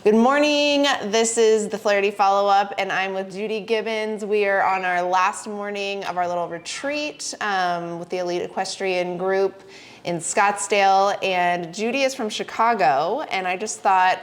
Good morning. This is the Flaherty follow-up, and I'm with Judy Gibbons. We are on our last morning of our little retreat with the Elite Equestrian Group in Scottsdale, and Judy is from Chicago, and I just thought,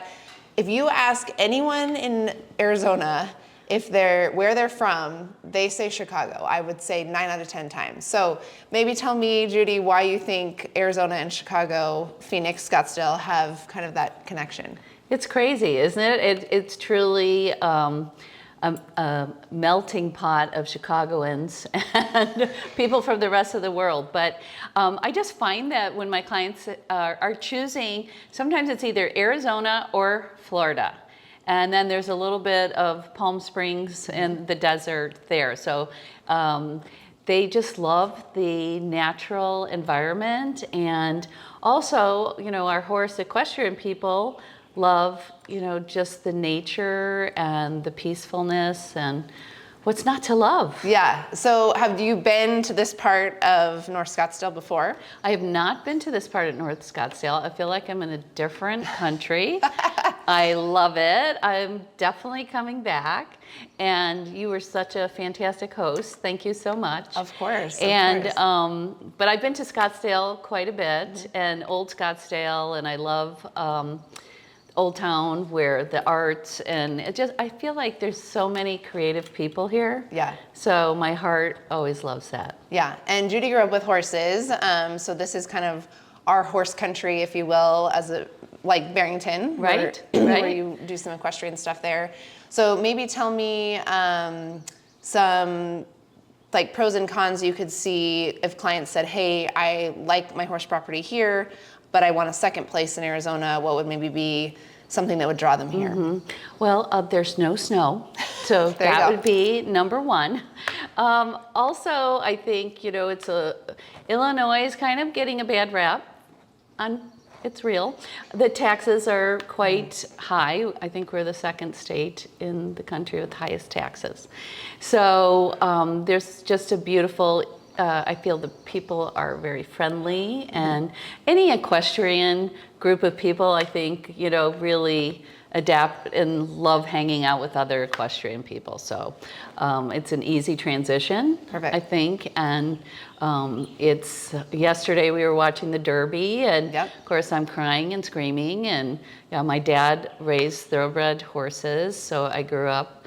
if you ask anyone in Arizona where they're from, they say Chicago. I would say 9 out of 10 times. So maybe tell me, Judy, why you think Arizona and Chicago, Phoenix, Scottsdale have kind of that connection. It's crazy, isn't it? It's truly a melting pot of Chicagoans and people from the rest of the world. But I just find that when my clients are choosing, sometimes it's either Arizona or Florida. And then there's a little bit of Palm Springs and the desert there. So they just love the natural environment. And also, our horse equestrian people love, just the nature and the peacefulness, and what's not to love? Yeah. So have you been to this part of North Scottsdale before? I have not been to this part of North Scottsdale. I feel like I'm in a different country. I love it. I'm definitely coming back. And you were such a fantastic host. Thank you so much. Of course. But I've been to Scottsdale quite a bit, and Old Scottsdale, and I love Old Town, where the arts, and I feel like there's so many creative people here. Yeah. So my heart always loves that. Yeah, and Judy grew up with horses, so this is kind of our horse country, if you will, like Barrington, right? Where you do some equestrian stuff there. So maybe tell me some like pros and cons you could see if clients said, hey, I like my horse property here, but I want a second place in Arizona. What would maybe be something that would draw them here? Mm-hmm. Well, there's no snow, so that would be number one. Also, I think, Illinois is kind of getting a bad rap. It's real. The taxes are quite high. I think we're the second state in the country with the highest taxes. So there's just a beautiful, I feel the people are very friendly, and any equestrian group of people, I think, really adapt and love hanging out with other equestrian people. So it's an easy transition. Perfect. I think. And yesterday we were watching the Derby, and of course I'm crying and screaming, and my dad raised thoroughbred horses, so I grew up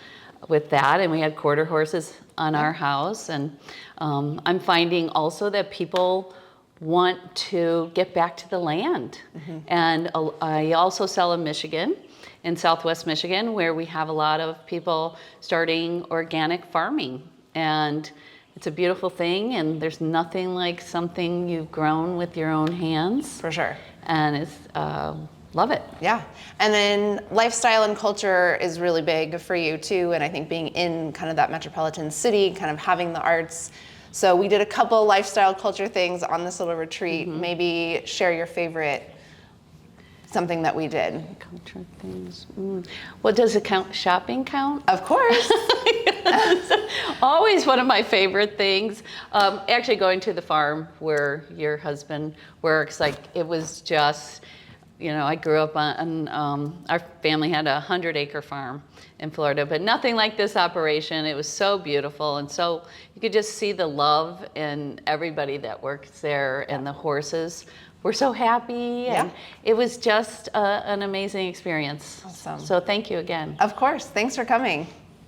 with that, and we had quarter horses on our house. And I'm finding also that people want to get back to the land. And I also sell in Michigan, in Southwest Michigan, where we have a lot of people starting organic farming. And it's a beautiful thing, and there's nothing like something you've grown with your own hands. For sure. And it's, love it. Yeah. And then lifestyle and culture is really big for you too. And I think being in kind of that metropolitan city, kind of having the arts. So we did a couple lifestyle culture things on this little retreat. Maybe share your favorite, something that we did. Culture things. Well, does it count? Shopping count? Of course. Always one of my favorite things. Actually going to the farm where your husband works, it was just, I grew up on, our family had a 100-acre farm in Florida, but nothing like this operation. It was so beautiful, and so you could just see the love in everybody that works there, and the horses were so happy, and it was just an amazing experience. Awesome. So thank you again. Of course. Thanks for coming.